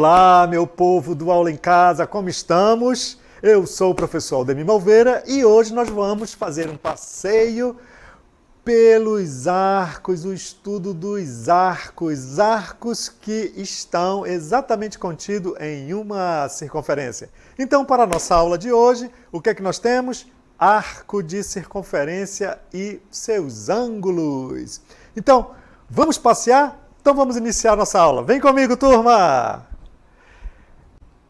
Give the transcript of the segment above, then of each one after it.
Olá, meu povo do Aula em Casa, como estamos? Eu sou o professor Aldemir Malveira e hoje nós vamos fazer um passeio pelos arcos, o estudo dos arcos que estão exatamente contidos em uma circunferência. Então, para a nossa aula de hoje, o que é que nós temos? Arco de circunferência e seus ângulos. Então, vamos passear? Então vamos iniciar nossa aula. Vem comigo, turma!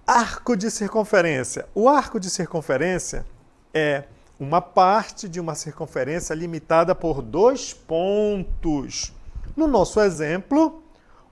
Arco de circunferência. O arco de circunferência é uma parte de uma circunferência limitada por 2 pontos. No nosso exemplo,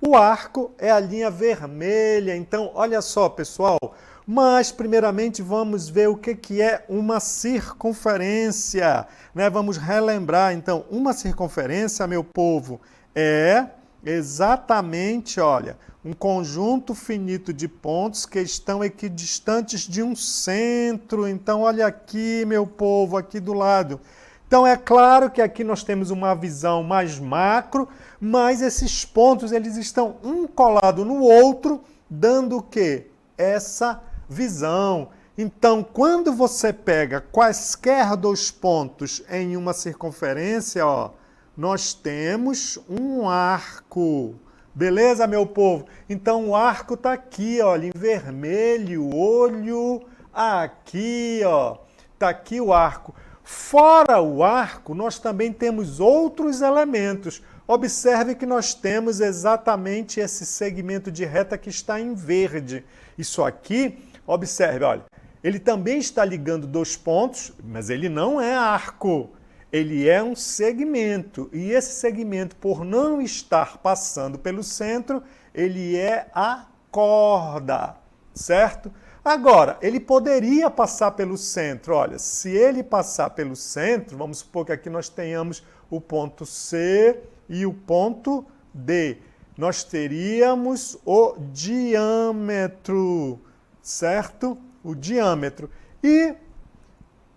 o arco é a linha vermelha. Então, olha só, pessoal. Mas, primeiramente, vamos ver o que é uma circunferência, né? Vamos relembrar. Então, uma circunferência, meu povo, é exatamente, olha, um conjunto finito de pontos que estão equidistantes de um centro. Então, olha aqui, meu povo, aqui do lado. Então, é claro que aqui nós temos uma visão mais macro, mas esses pontos, eles estão um colado no outro, dando o quê? Essa visão. Então, quando você pega quaisquer 2 pontos em uma circunferência, ó, nós temos um arco. Beleza, meu povo? Então, o arco está aqui, olha, em vermelho, olho aqui, ó. Está aqui o arco. Fora o arco, nós também temos outros elementos. Observe que nós temos exatamente esse segmento de reta que está em verde. Isso aqui, observe, olha, ele também está ligando 2 pontos, mas ele não é arco. Ele é um segmento, e esse segmento, por não estar passando pelo centro, ele é a corda, certo? Agora, ele poderia passar pelo centro. Olha, se ele passar pelo centro, vamos supor que aqui nós tenhamos o ponto C e o ponto D. Nós teríamos o diâmetro, certo? O diâmetro. E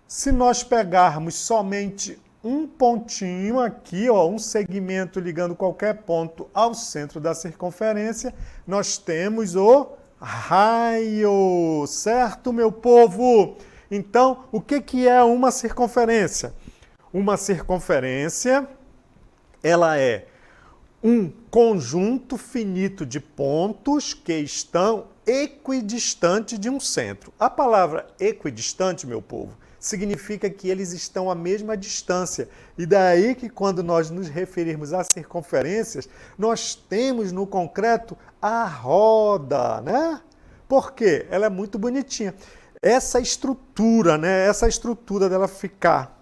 se nós pegarmos somente um pontinho aqui, ó, um segmento ligando qualquer ponto ao centro da circunferência, nós temos o raio, certo, meu povo? Então, o que é uma circunferência? Uma circunferência, ela é um conjunto finito de pontos que estão equidistantes de um centro. A palavra equidistante, meu povo, significa que eles estão à mesma distância. E daí que quando nós nos referirmos a circunferências, nós temos no concreto a roda, né? Por quê? Ela é muito bonitinha. Essa estrutura, né? Essa estrutura dela ficar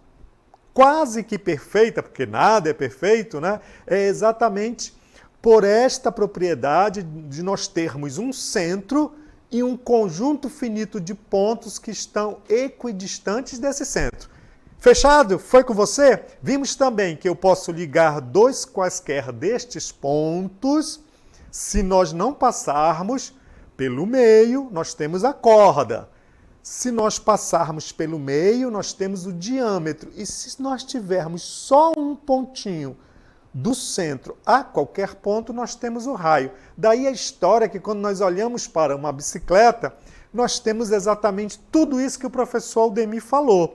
quase que perfeita, porque nada é perfeito, né? É exatamente por esta propriedade de nós termos um centro e um conjunto finito de pontos que estão equidistantes desse centro. Fechado? Foi com você? Vimos também que eu posso ligar 2 quaisquer destes pontos. Se nós não passarmos pelo meio, nós temos a corda. Se nós passarmos pelo meio, nós temos o diâmetro. E se nós tivermos só um pontinho do centro a qualquer ponto, nós temos o raio. Daí a história que quando nós olhamos para uma bicicleta, nós temos exatamente tudo isso que o professor Aldemir falou.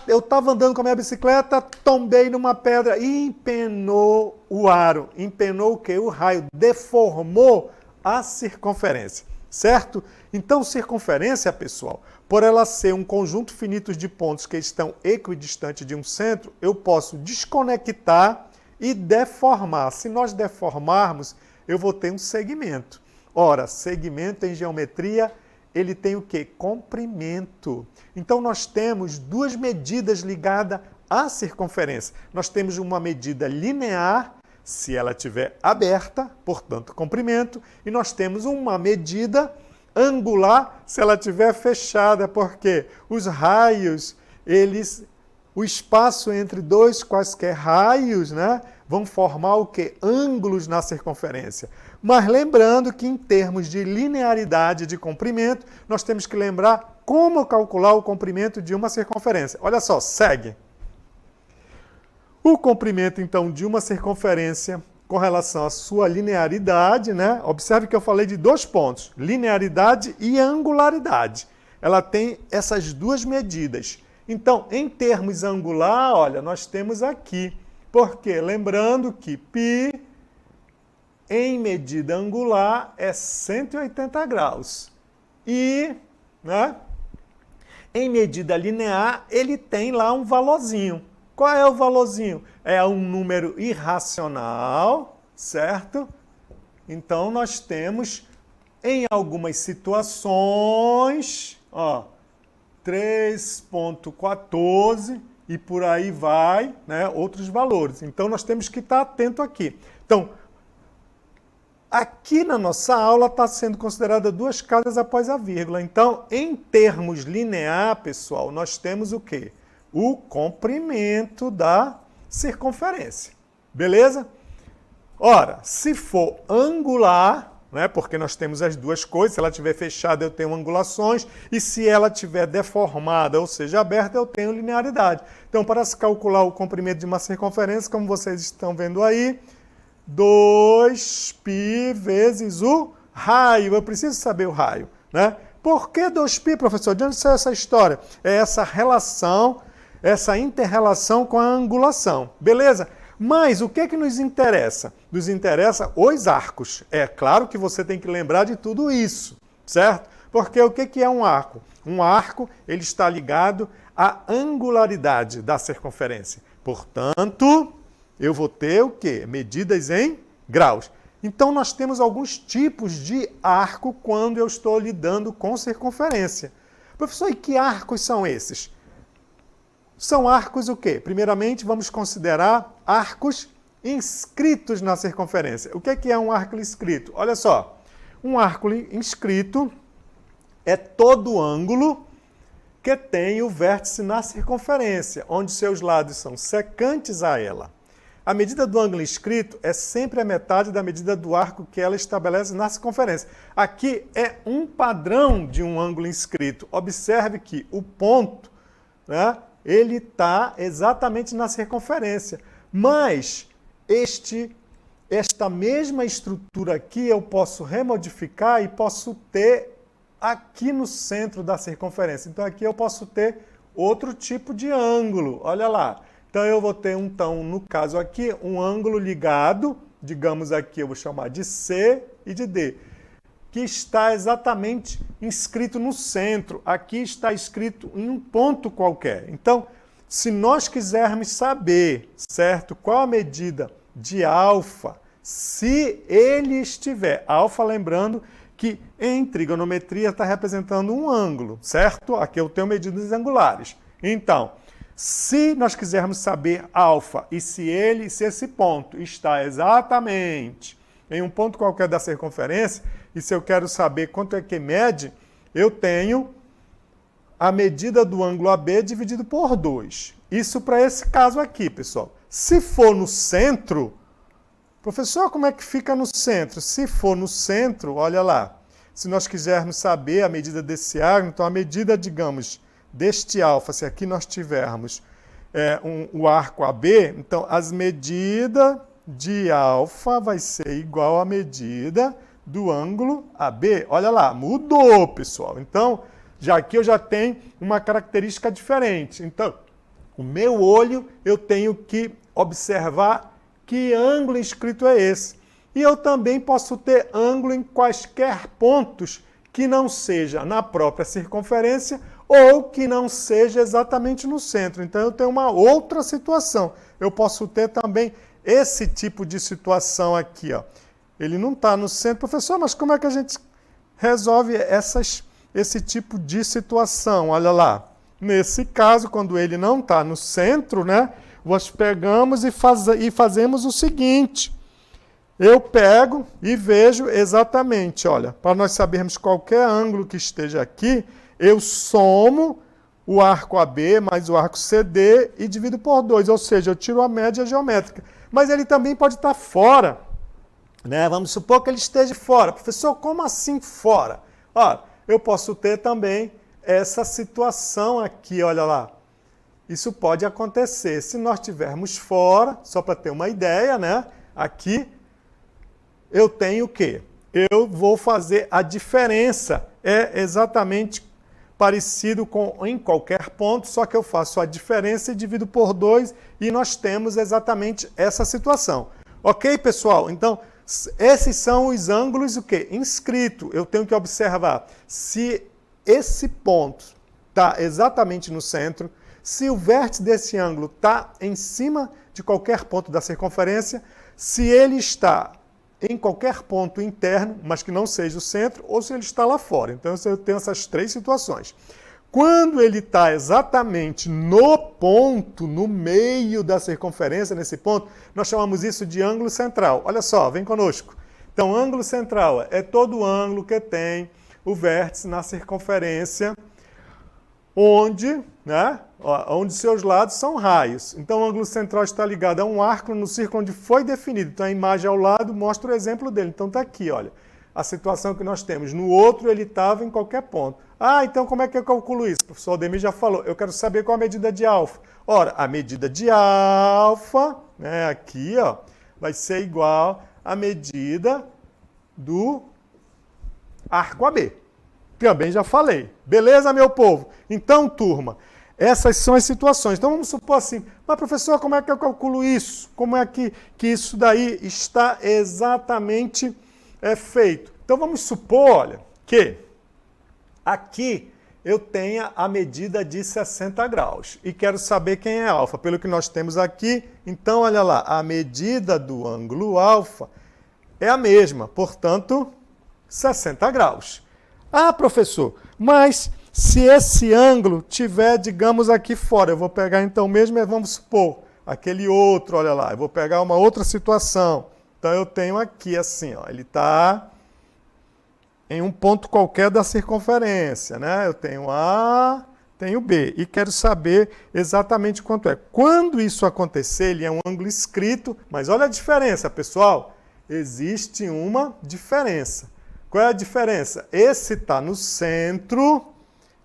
Eu estava andando com a minha bicicleta, tombei numa pedra e empenou o aro. Empenou o quê? O raio. Deformou a circunferência, certo? Então, circunferência, pessoal, por ela ser um conjunto finito de pontos que estão equidistantes de um centro, eu posso desconectar e deformar. Se nós deformarmos, eu vou ter um segmento. Ora, segmento em geometria, ele tem o quê? Comprimento. Então, nós temos 2 medidas ligadas à circunferência. Nós temos uma medida linear, se ela estiver aberta, portanto, comprimento, e nós temos uma medida angular se ela estiver fechada, porque os raios, o espaço entre 2 quaisquer raios, né, vão formar o quê? Ângulos na circunferência. Mas lembrando que em termos de linearidade de comprimento, nós temos que lembrar como calcular o comprimento de uma circunferência. Olha só, segue. O comprimento, então, de uma circunferência com relação à sua linearidade, né? Observe que eu falei de 2 pontos, linearidade e angularidade. Ela tem essas 2 medidas. Então, em termos angular, olha, nós temos aqui. Por quê? Lembrando que π em medida angular é 180 graus. E, né, em medida linear, ele tem lá um valorzinho. Qual é o valorzinho? É um número irracional, certo? Então, nós temos, em algumas situações, ó, 3,14 e por aí vai, né, outros valores. Então, nós temos que estar atento aqui. Então, aqui na nossa aula está sendo considerada 2 casas após a vírgula. Então, em termos linear, pessoal, nós temos o quê? O comprimento da circunferência. Beleza? Ora, se for angular, né, porque nós temos as 2 coisas, se ela estiver fechada eu tenho angulações, e se ela estiver deformada, ou seja, aberta, eu tenho linearidade. Então, para se calcular o comprimento de uma circunferência, como vocês estão vendo aí, 2π vezes o raio. Eu preciso saber o raio, né? Por que 2π, professor? De onde saiu essa história? É essa relação, essa inter-relação com a angulação. Beleza? Mas o que é que nos interessa? Nos interessa os arcos. É claro que você tem que lembrar de tudo isso, certo? Porque o que é um arco? Um arco, ele está ligado à angularidade da circunferência. Portanto, eu vou ter o quê? Medidas em graus. Então, nós temos alguns tipos de arco quando eu estou lidando com circunferência. Professor, e que arcos são esses? São arcos o quê? Primeiramente, vamos considerar arcos inscritos na circunferência. O que é um arco inscrito? Olha só, um arco inscrito é todo ângulo que tem o vértice na circunferência, onde seus lados são secantes a ela. A medida do ângulo inscrito é sempre a metade da medida do arco que ela estabelece na circunferência. Aqui é um padrão de um ângulo inscrito. Observe que o ponto, né, ele está exatamente na circunferência. Mas esta mesma estrutura aqui eu posso remodificar e posso ter aqui no centro da circunferência. Então aqui eu posso ter outro tipo de ângulo. Olha lá. Então, eu vou ter, no caso aqui, um ângulo ligado, digamos aqui, eu vou chamar de C e de D, que está exatamente inscrito no centro. Aqui está escrito em um ponto qualquer. Então, se nós quisermos saber, certo, qual a medida de alfa, se ele estiver, alfa, lembrando que em trigonometria está representando um ângulo, certo? Aqui eu tenho medidas angulares. Então, se nós quisermos saber alfa e se esse ponto está exatamente em um ponto qualquer da circunferência, e se eu quero saber quanto é que mede, eu tenho a medida do ângulo AB dividido por 2. Isso para esse caso aqui, pessoal. Se for no centro, professor, como é que fica no centro? Se for no centro, olha lá, se nós quisermos saber a medida desse ângulo, então a medida, digamos, deste alfa, se aqui nós tivermos o arco AB, então as medidas de alfa vai ser igual à medida do ângulo AB. Olha lá, mudou, pessoal. Então, aqui eu já tenho uma característica diferente. Então, o meu olho, eu tenho que observar que ângulo inscrito é esse. E eu também posso ter ângulo em quaisquer pontos que não seja na própria circunferência ou que não seja exatamente no centro. Então, eu tenho uma outra situação. Eu posso ter também esse tipo de situação aqui, ó. Ele não está no centro. Professor, mas como é que a gente resolve esse tipo de situação? Olha lá. Nesse caso, quando ele não está no centro, né, nós pegamos e fazemos o seguinte. Eu pego e vejo exatamente, olha, para nós sabermos qualquer ângulo que esteja aqui, eu somo o arco AB mais o arco CD e divido por 2, ou seja, eu tiro a média geométrica. Mas ele também pode estar fora, né? Vamos supor que ele esteja fora. Professor, como assim fora? Olha, eu posso ter também essa situação aqui, olha lá. Isso pode acontecer se nós estivermos fora, só para ter uma ideia, né? Aqui eu tenho o quê? Eu vou fazer a diferença. É exatamente parecido com em qualquer ponto, só que eu faço a diferença e divido por 2 e nós temos exatamente essa situação. Ok, pessoal? Então, esses são os ângulos o quê? Inscrito. Eu tenho que observar se esse ponto está exatamente no centro, se o vértice desse ângulo está em cima de qualquer ponto da circunferência, se ele está em qualquer ponto interno, mas que não seja o centro, ou se ele está lá fora. Então, eu tenho essas 3 situações. Quando ele está exatamente no ponto, no meio da circunferência, nesse ponto, nós chamamos isso de ângulo central. Olha só, vem conosco. Então, ângulo central é todo ângulo que tem o vértice na circunferência, onde seus lados são raios. Então, o ângulo central está ligado a um arco no círculo onde foi definido. Então, a imagem ao lado mostra o exemplo dele. Então, está aqui, olha, a situação que nós temos. No outro, ele estava em qualquer ponto. Ah, então como é que eu calculo isso? O professor Aldemir já falou. Eu quero saber qual a medida de alfa. Ora, a medida de alfa, né, aqui, ó, vai ser igual à medida do arco AB. Também já falei. Beleza, meu povo? Então, turma, essas são as situações. Então, vamos supor assim, mas professor, como é que eu calculo isso? Como é que isso daí está exatamente feito? Então, vamos supor, olha, que aqui eu tenha a medida de 60 graus e quero saber quem é alfa. Pelo que nós temos aqui, então, olha lá, a medida do ângulo alfa é a mesma, portanto, 60 graus. Ah, professor, mas se esse ângulo tiver, digamos, aqui fora, eu vou pegar então mesmo, vamos supor, aquele outro, olha lá, eu vou pegar uma outra situação. Então, eu tenho aqui assim, ó, ele está em um ponto qualquer da circunferência, né? Eu tenho A, tenho B, e quero saber exatamente quanto é. Quando isso acontecer, ele é um ângulo inscrito, mas olha a diferença, pessoal. Existe uma diferença. Qual é a diferença? Esse está no centro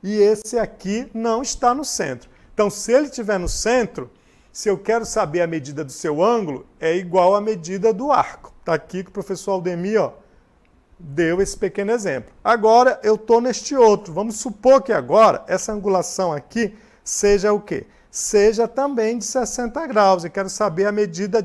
e esse aqui não está no centro. Então, se ele estiver no centro, se eu quero saber a medida do seu ângulo, é igual à medida do arco. Está aqui que o professor Aldemir, ó, deu esse pequeno exemplo. Agora, eu estou neste outro. Vamos supor que agora, essa angulação aqui seja o quê? Seja também de 60 graus. Eu quero saber a medida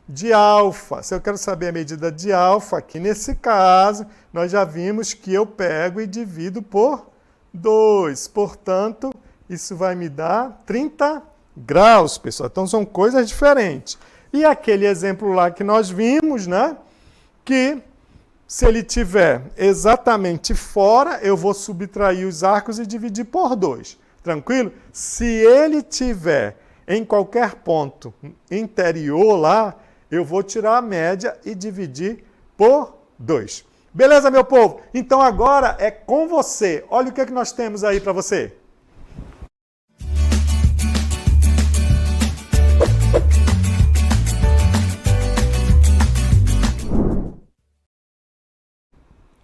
de alfa. Se eu quero saber a medida de alfa, aqui nesse caso, nós já vimos que eu pego e divido por 2. Portanto, isso vai me dar 30 graus, pessoal. Então, são coisas diferentes. E aquele exemplo lá que nós vimos, né? Que se ele estiver exatamente fora, eu vou subtrair os arcos e dividir por 2. Tranquilo? Se ele estiver em qualquer ponto interior lá, eu vou tirar a média e dividir por 2. Beleza, meu povo? Então agora é com você. Olha o que nós temos aí para você.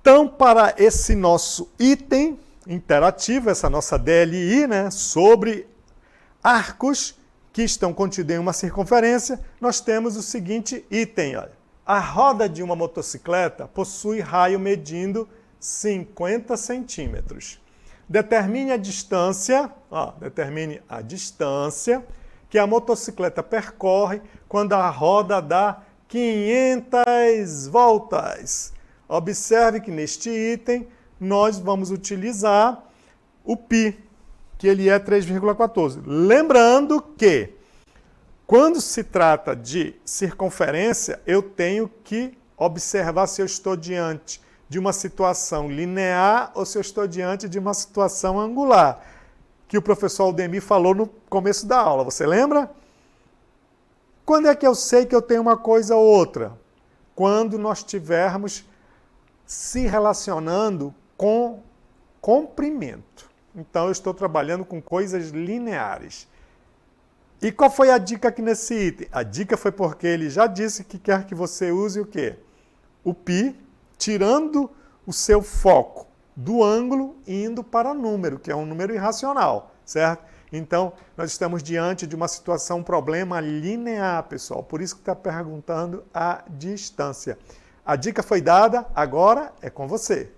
Então, para esse nosso item interativo, essa nossa DLI, né, sobre arcos que estão contidos em uma circunferência, nós temos o seguinte item. Olha. A roda de uma motocicleta possui raio medindo 50 centímetros. Determine a distância que a motocicleta percorre quando a roda dá 500 voltas. Observe que neste item nós vamos utilizar o π, que ele é 3,14. Lembrando que, quando se trata de circunferência, eu tenho que observar se eu estou diante de uma situação linear ou se eu estou diante de uma situação angular, que o professor Aldemir falou no começo da aula. Você lembra? Quando é que eu sei que eu tenho uma coisa ou outra? Quando nós estivermos se relacionando com comprimento. Então, eu estou trabalhando com coisas lineares. E qual foi a dica aqui nesse item? A dica foi porque ele já disse que quer que você use o quê? O π, tirando o seu foco do ângulo e indo para número, que é um número irracional, certo? Então, nós estamos diante de uma situação, um problema linear, pessoal. Por isso que está perguntando a distância. A dica foi dada, agora é com você.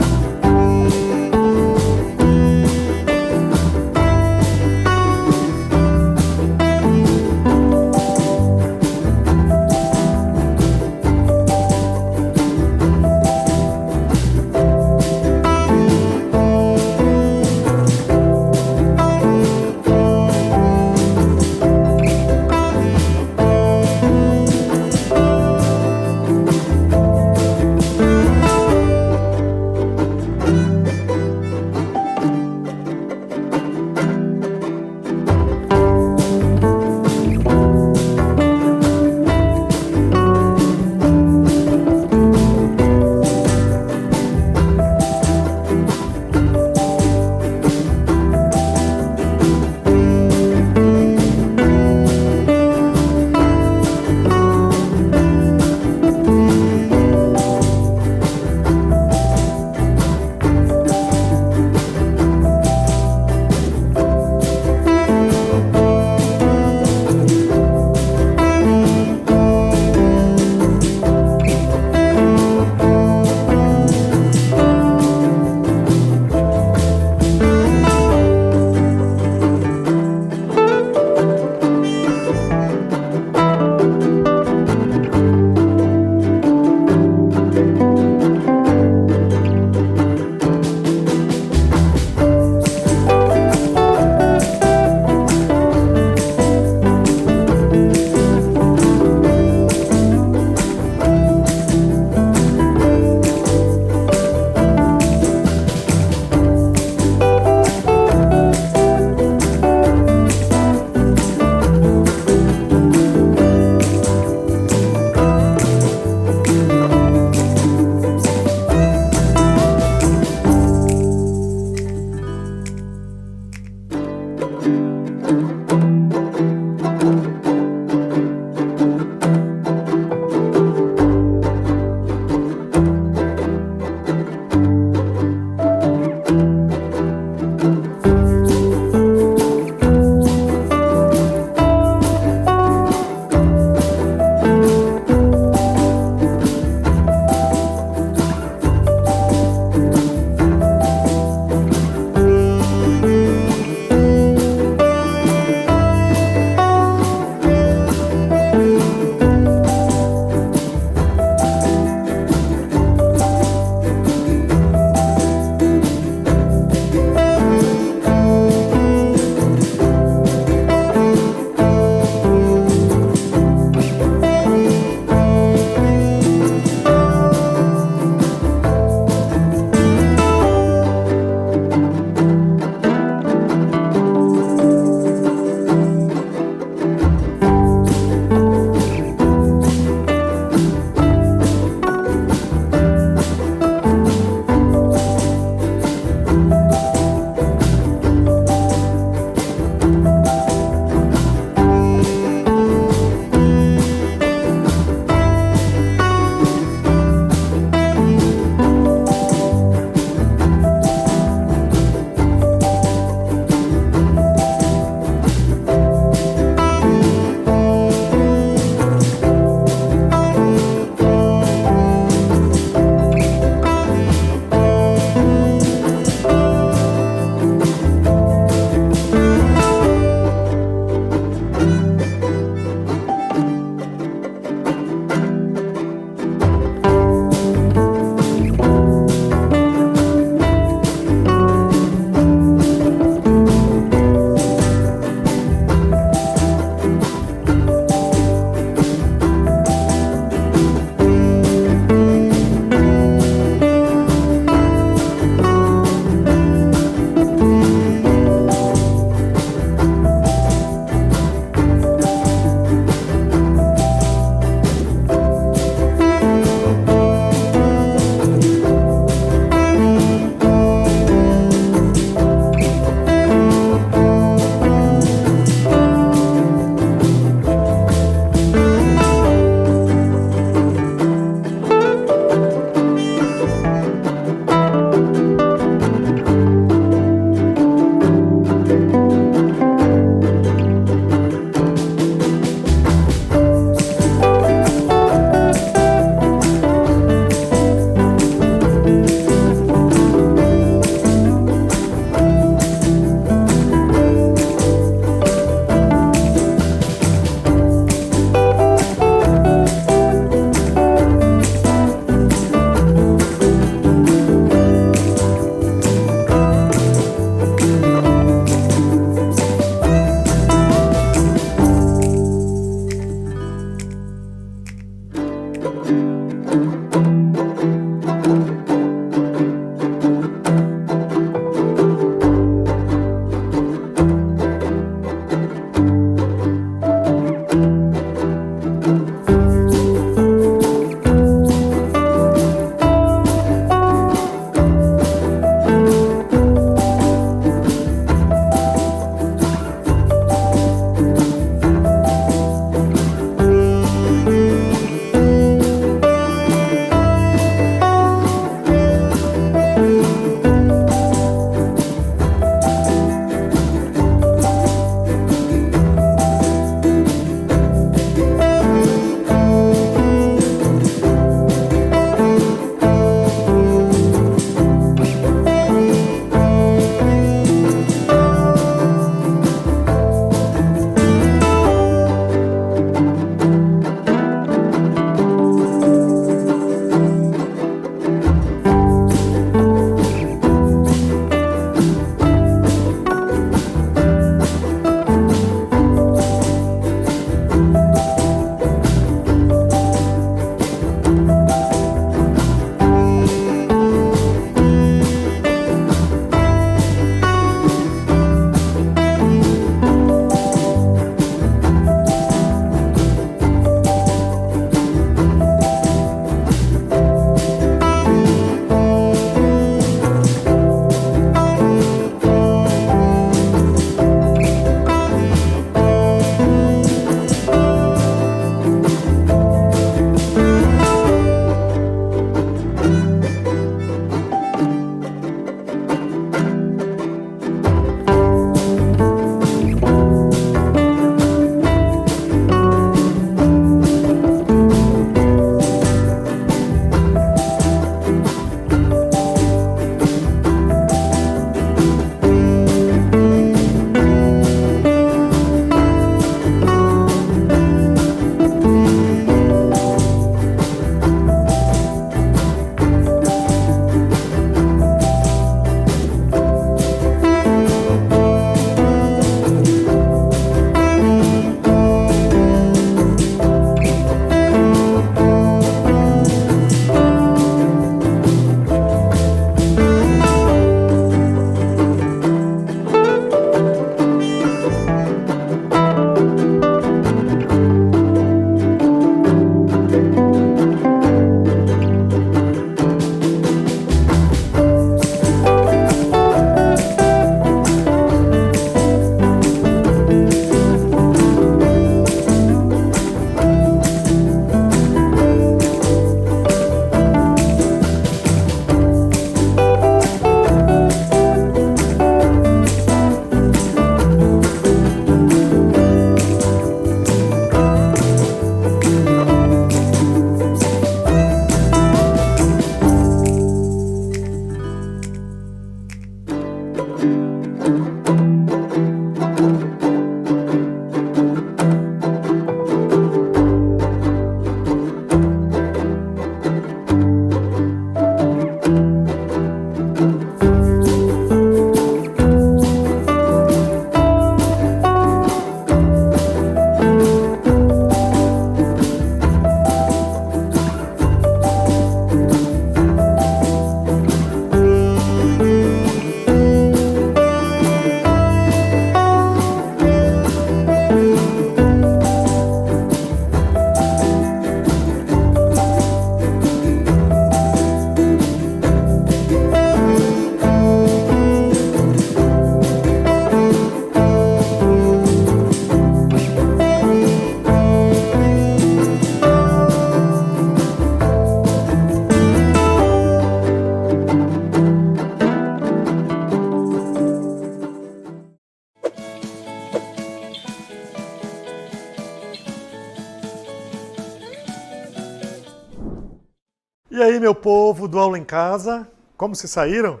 E aí, meu povo do Aula em Casa, como se saíram?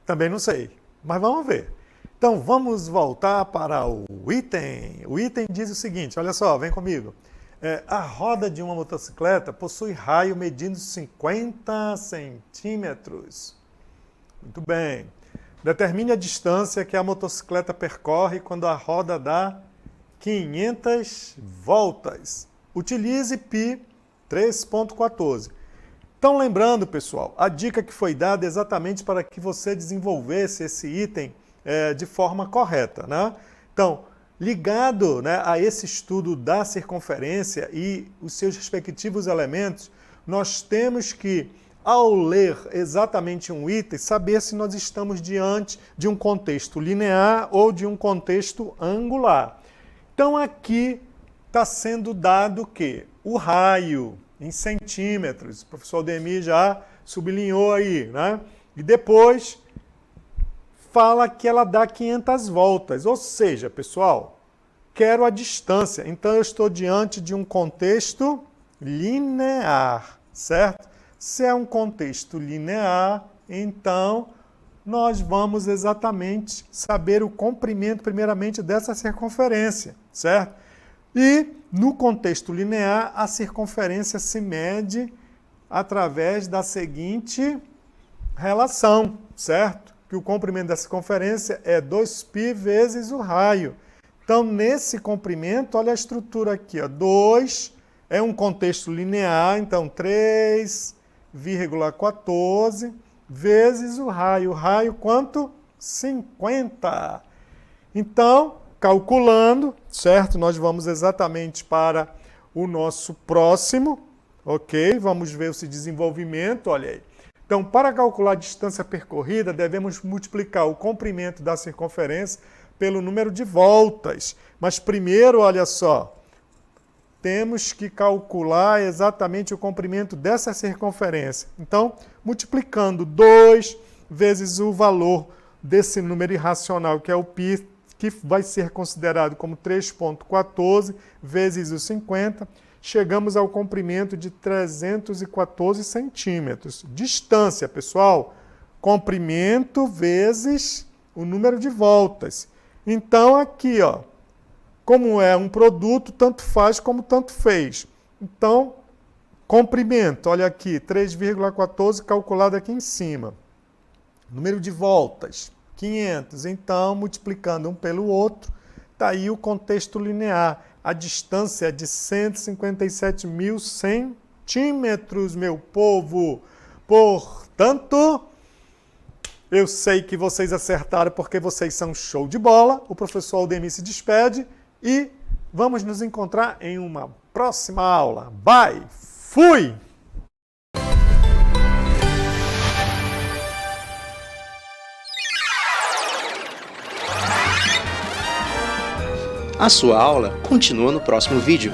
Também não sei, mas vamos ver. Então, vamos voltar para o item. O item diz o seguinte, olha só, vem comigo. A roda de uma motocicleta possui raio medindo 50 centímetros. Muito bem. Determine a distância que a motocicleta percorre quando a roda dá 500 voltas. Utilize π 3.14. Então, lembrando, pessoal, a dica que foi dada é exatamente para que você desenvolvesse esse item de forma correta, né? Então, ligado, né, a esse estudo da circunferência e os seus respectivos elementos, nós temos que, ao ler exatamente um item, saber se nós estamos diante de um contexto linear ou de um contexto angular. Então, aqui está sendo dado o quê? O raio em centímetros. O professor Aldemir já sublinhou aí, né? E depois fala que ela dá 500 voltas. Ou seja, pessoal, quero a distância. Então, eu estou diante de um contexto linear, certo? Se é um contexto linear, então nós vamos exatamente saber o comprimento, primeiramente, dessa circunferência, certo? E, no contexto linear, a circunferência se mede através da seguinte relação, certo? Que o comprimento da circunferência é 2π vezes o raio. Então, nesse comprimento, olha a estrutura aqui, ó, 2 é um contexto linear, então 3,14 vezes o raio. O raio quanto? 50. Então, calculando, certo? Nós vamos exatamente para o nosso próximo, ok? Vamos ver esse desenvolvimento, olha aí. Então, para calcular a distância percorrida, devemos multiplicar o comprimento da circunferência pelo número de voltas. Mas primeiro, olha só, temos que calcular exatamente o comprimento dessa circunferência. Então, multiplicando 2 vezes o valor desse número irracional, que é o π, que vai ser considerado como 3,14 vezes os 50, chegamos ao comprimento de 314 centímetros. Distância, pessoal, comprimento vezes o número de voltas. Então, aqui, ó, como é um produto, tanto faz como tanto fez. Então, comprimento, olha aqui, 3,14 calculado aqui em cima. Número de voltas, 500. Então, multiplicando um pelo outro, está aí o contexto linear. A distância é de 157.000 centímetros, meu povo. Portanto, eu sei que vocês acertaram porque vocês são show de bola. O professor Aldemir se despede e vamos nos encontrar em uma próxima aula. Bye! Fui! A sua aula continua no próximo vídeo.